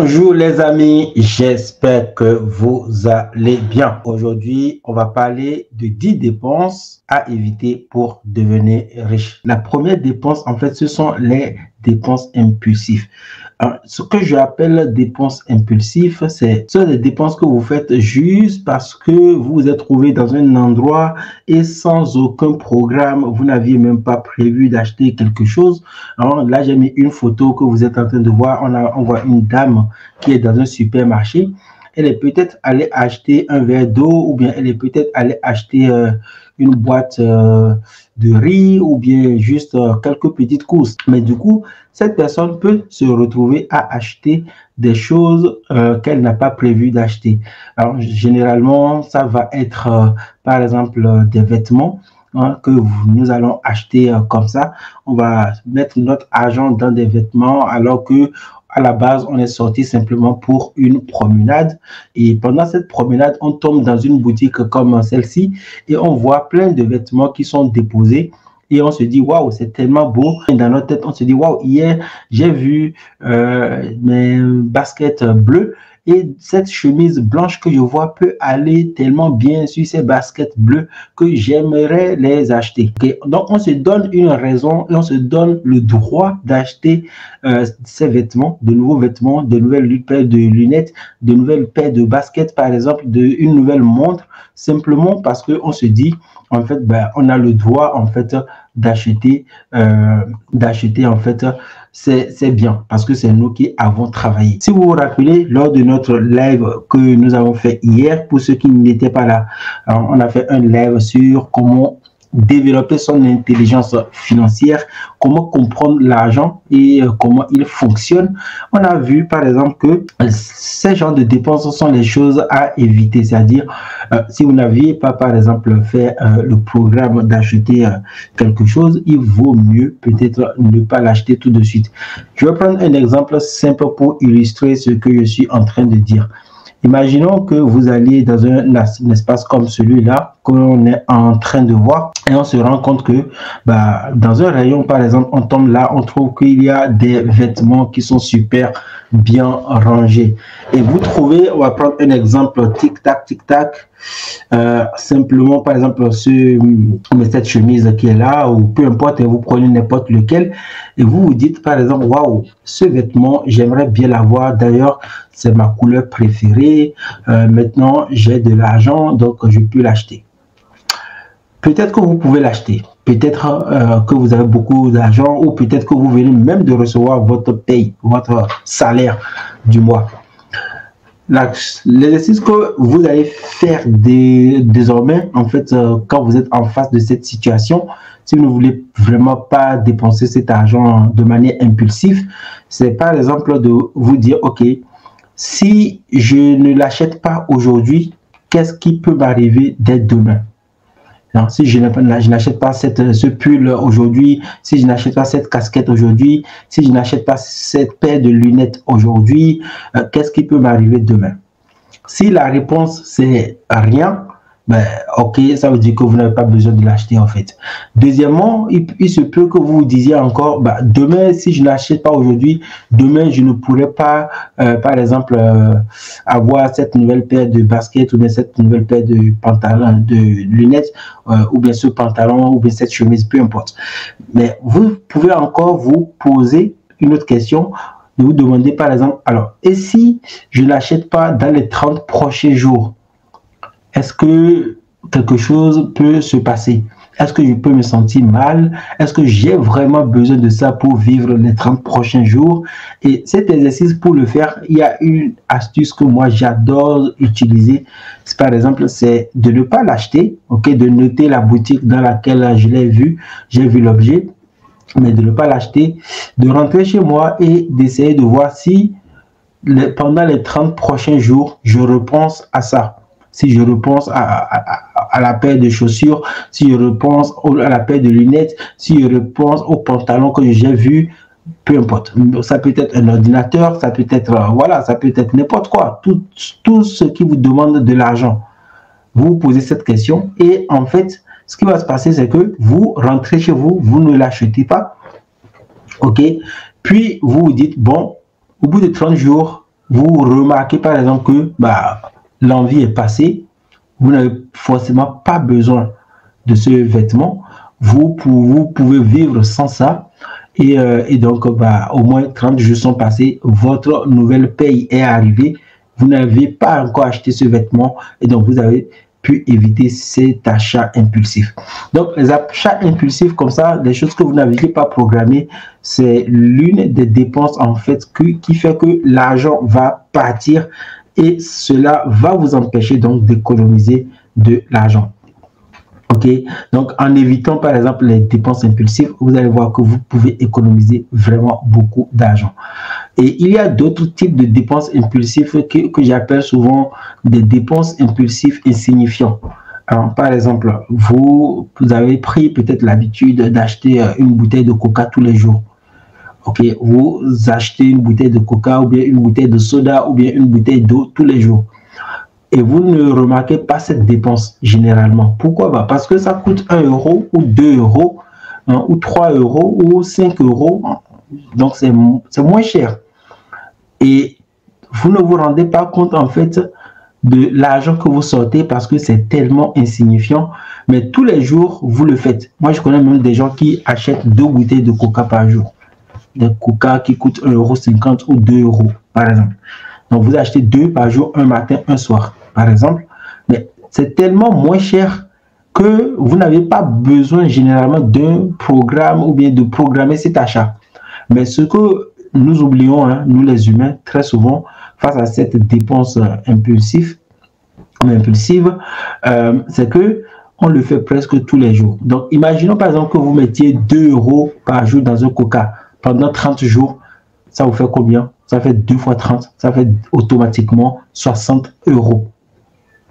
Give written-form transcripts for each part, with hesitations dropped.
Bonjour les amis, j'espère que vous allez bien. Aujourd'hui, on va parler de 10 dépenses à éviter pour devenir riche. La première dépense, en fait, ce sont les dépenses impulsives. Ce que j'appelle dépenses impulsives, ce sont des dépenses que vous faites juste parce que vous vous êtes trouvé dans un endroit et sans aucun programme, vous n'aviez même pas prévu d'acheter quelque chose. Alors, là, j'ai mis une photo que vous êtes en train de voir. On voit une dame qui est dans un supermarché. Elle est peut-être allée acheter un verre d'eau ou bien elle est peut-être allée acheter une boîte de riz ou bien juste quelques petites courses. Mais du coup, cette personne peut se retrouver à acheter des choses qu'elle n'a pas prévu d'acheter. Alors, généralement, ça va être, par exemple, des vêtements que nous allons acheter comme ça. On va mettre notre argent dans des vêtements alors que à la base, on est sorti simplement pour une promenade. Et pendant cette promenade, on tombe dans une boutique comme celle-ci et on voit plein de vêtements qui sont déposés. Et on se dit, waouh, c'est tellement beau. Et dans notre tête, on se dit, waouh, hier, j'ai vu mes baskets bleues. Et cette chemise blanche que je vois peut aller tellement bien sur ces baskets bleues que j'aimerais les acheter. Okay? Donc, on se donne une raison et on se donne le droit d'acheter ces vêtements, de nouveaux vêtements, de nouvelles paires de lunettes, de nouvelles paires de baskets, par exemple, une nouvelle montre, simplement parce qu'on se dit, en fait, on a le droit, en fait, d'acheter, en fait, c'est bien parce que c'est nous qui avons travaillé. Si vous vous rappelez, lors de notre live que nous avons fait hier, pour ceux qui n'étaient pas là, on a fait un live sur comment développer son intelligence financière, comment comprendre l'argent et comment il fonctionne. On a vu par exemple que ces genres de dépenses sont les choses à éviter, c'est-à-dire si vous n'aviez pas par exemple fait le programme d'acheter quelque chose, il vaut mieux peut-être ne pas l'acheter tout de suite. Je vais prendre un exemple simple pour illustrer ce que je suis en train de dire. Imaginons que vous alliez dans un espace comme celui-là que l'on est en train de voir et on se rend compte que dans un rayon, par exemple, on tombe là, on trouve qu'il y a des vêtements qui sont super bien rangés. Et vous trouvez, on va prendre un exemple, tic-tac, tic-tac, simplement, par exemple, cette chemise qui est là, ou peu importe, vous prenez n'importe lequel, et vous vous dites, par exemple, waouh, ce vêtement, j'aimerais bien l'avoir, d'ailleurs, c'est ma couleur préférée, maintenant, j'ai de l'argent, donc je peux l'acheter. Peut-être que vous pouvez l'acheter, peut-être que vous avez beaucoup d'argent, ou peut-être que vous venez même de recevoir votre paye, votre salaire du mois. L'exercice que vous allez faire désormais, en fait, quand vous êtes en face de cette situation, si vous ne voulez vraiment pas dépenser cet argent de manière impulsive, c'est par exemple de vous dire, ok, si je ne l'achète pas aujourd'hui, qu'est-ce qui peut m'arriver dès demain? Non, si je n'achète pas ce pull aujourd'hui, si je n'achète pas cette casquette aujourd'hui, si je n'achète pas cette paire de lunettes aujourd'hui, qu'est-ce qui peut m'arriver demain? Si la réponse c'est rien, ok, ça veut dire que vous n'avez pas besoin de l'acheter en fait. Deuxièmement, il se peut que vous vous disiez encore, demain, si je n'achète pas aujourd'hui, demain, je ne pourrai pas, par exemple, avoir cette nouvelle paire de baskets ou bien cette nouvelle paire de pantalons, de lunettes, ou bien ce pantalon, ou bien cette chemise, peu importe. Mais vous pouvez encore vous poser une autre question, de vous demander par exemple, alors, et si je ne l'achète pas dans les 30 prochains jours? Est-ce que quelque chose peut se passer? Est-ce que je peux me sentir mal? Est-ce que j'ai vraiment besoin de ça pour vivre les 30 prochains jours? Et cet exercice, pour le faire, il y a une astuce que moi j'adore utiliser. Par exemple, c'est de ne pas l'acheter, okay, de noter la boutique dans laquelle je l'ai vu, j'ai vu l'objet, mais de ne pas l'acheter, de rentrer chez moi et d'essayer de voir si pendant les 30 prochains jours, je repense à ça. Si je repense à la paire de chaussures, si je repense à la paire de lunettes, si je repense au pantalon que j'ai vu, peu importe. Ça peut être un ordinateur, ça peut être, voilà, ça peut être n'importe quoi. Tout ce qui vous demande de l'argent. Vous vous posez cette question et en fait, ce qui va se passer, c'est que vous rentrez chez vous, vous ne l'achetez pas, ok? Puis vous vous dites, bon, au bout de 30 jours, vous remarquez par exemple que l'envie est passée, vous n'avez forcément pas besoin de ce vêtement, vous pouvez vivre sans ça. Et donc, au moins 30 jours sont passés, votre nouvelle paye est arrivée, vous n'avez pas encore acheté ce vêtement et donc vous avez pu éviter cet achat impulsif. Donc, les achats impulsifs comme ça, des choses que vous n'aviez pas programmées, c'est l'une des dépenses en fait qui fait que l'argent va partir et cela va vous empêcher donc d'économiser de l'argent. Ok, donc en évitant par exemple les dépenses impulsives, vous allez voir que vous pouvez économiser vraiment beaucoup d'argent. Et il y a d'autres types de dépenses impulsives que j'appelle souvent des dépenses impulsives insignifiantes. Alors, par exemple, vous avez pris peut-être l'habitude d'acheter une bouteille de coca tous les jours. Ok, vous achetez une bouteille de coca ou bien une bouteille de soda ou bien une bouteille d'eau tous les jours. Et vous ne remarquez pas cette dépense généralement. Pourquoi? Parce que ça coûte 1 euro ou 2 euros, hein, ou 3 euros ou 5 euros. Donc, c'est moins cher. Et vous ne vous rendez pas compte en fait de l'argent que vous sortez parce que c'est tellement insignifiant. Mais tous les jours, vous le faites. Moi, je connais même des gens qui achètent 2 bouteilles de coca par jour. Des coca qui coûtent 1,50 € ou 2 euros, par exemple. Donc, vous achetez 2 par jour, un matin, un soir, par exemple. Mais c'est tellement moins cher que vous n'avez pas besoin généralement d'un programme ou bien de programmer cet achat. Mais ce que nous oublions, hein, nous les humains, très souvent, face à cette dépense impulsive, c'est que on le fait presque tous les jours. Donc, imaginons par exemple que vous mettiez 2 euros par jour dans un coca pendant 30 jours. Ça vous fait combien? Ça fait 2 fois 30, ça fait automatiquement 60 euros.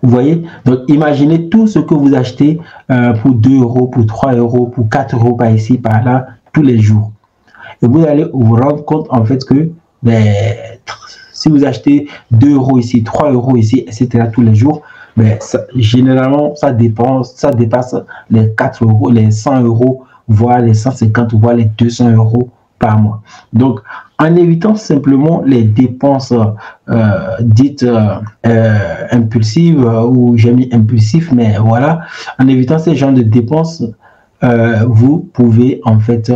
Vous voyez? Donc, imaginez tout ce que vous achetez pour 2 euros, pour 3 euros, pour 4 euros par ici, par là, tous les jours. Et vous allez vous rendre compte en fait que si vous achetez 2 euros ici, 3 euros ici, etc. tous les jours, généralement, ça dépasse les 4 euros, les 100 euros, voire les 150, voire les 200 euros par mois. Donc, en évitant simplement les dépenses dites impulsives, ou j'ai mis impulsif, mais voilà, en évitant ces genres de dépenses, vous pouvez en fait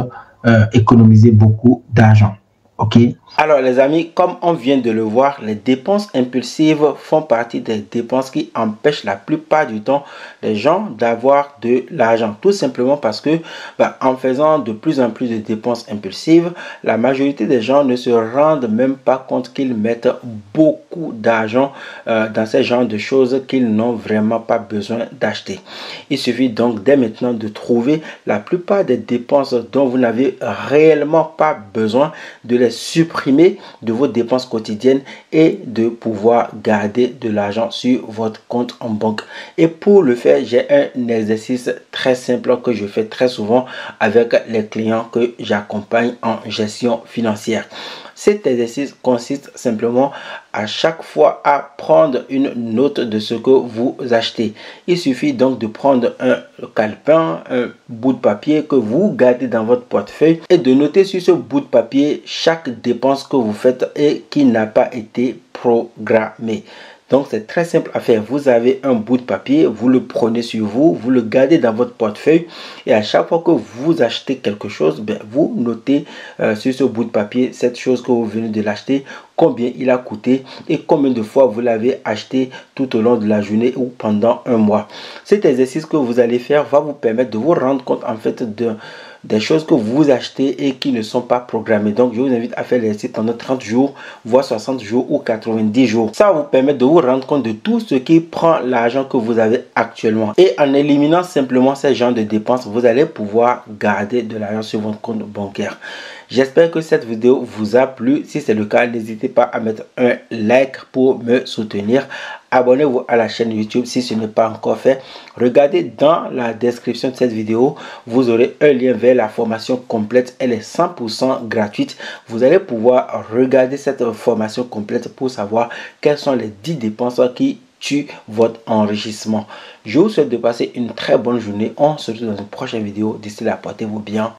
économiser beaucoup d'argent. Ok. Alors les amis, comme on vient de le voir, les dépenses impulsives font partie des dépenses qui empêchent la plupart du temps les gens d'avoir de l'argent. Tout simplement parce que en faisant de plus en plus de dépenses impulsives, la majorité des gens ne se rendent même pas compte qu'ils mettent beaucoup d'argent dans ces genres de choses qu'ils n'ont vraiment pas besoin d'acheter. Il suffit donc dès maintenant de trouver la plupart des dépenses dont vous n'avez réellement pas besoin, de les supprimer de vos dépenses quotidiennes et de pouvoir garder de l'argent sur votre compte en banque. Et pour le faire, j'ai un exercice très simple que je fais très souvent avec les clients que j'accompagne en gestion financière. Cet exercice consiste simplement à chaque fois à prendre une note de ce que vous achetez. Il suffit donc de prendre un calepin, un bout de papier que vous gardez dans votre portefeuille et de noter sur ce bout de papier chaque dépense que vous faites et qui n'a pas été programmée. Donc, c'est très simple à faire. Vous avez un bout de papier, vous le prenez sur vous, vous le gardez dans votre portefeuille et à chaque fois que vous achetez quelque chose, vous notez sur ce bout de papier cette chose que vous venez de l'acheter, combien il a coûté et combien de fois vous l'avez acheté tout au long de la journée ou pendant un mois. Cet exercice que vous allez faire va vous permettre de vous rendre compte en fait des choses que vous achetez et qui ne sont pas programmées. Donc, je vous invite à faire l'exercice pendant 30 jours, voire 60 jours ou 90 jours. Ça va vous permettre de vous rendre compte de tout ce qui prend l'argent que vous avez actuellement. Et en éliminant simplement ces genres de dépenses, vous allez pouvoir garder de l'argent sur votre compte bancaire. J'espère que cette vidéo vous a plu. Si c'est le cas, n'hésitez pas à mettre un like pour me soutenir. Abonnez-vous à la chaîne YouTube si ce n'est pas encore fait. Regardez dans la description de cette vidéo, vous aurez un lien vers la formation complète. Elle est 100% gratuite. Vous allez pouvoir regarder cette formation complète pour savoir quelles sont les 10 dépenses qui tuent votre enrichissement. Je vous souhaite de passer une très bonne journée. On se retrouve dans une prochaine vidéo. D'ici là, portez-vous bien.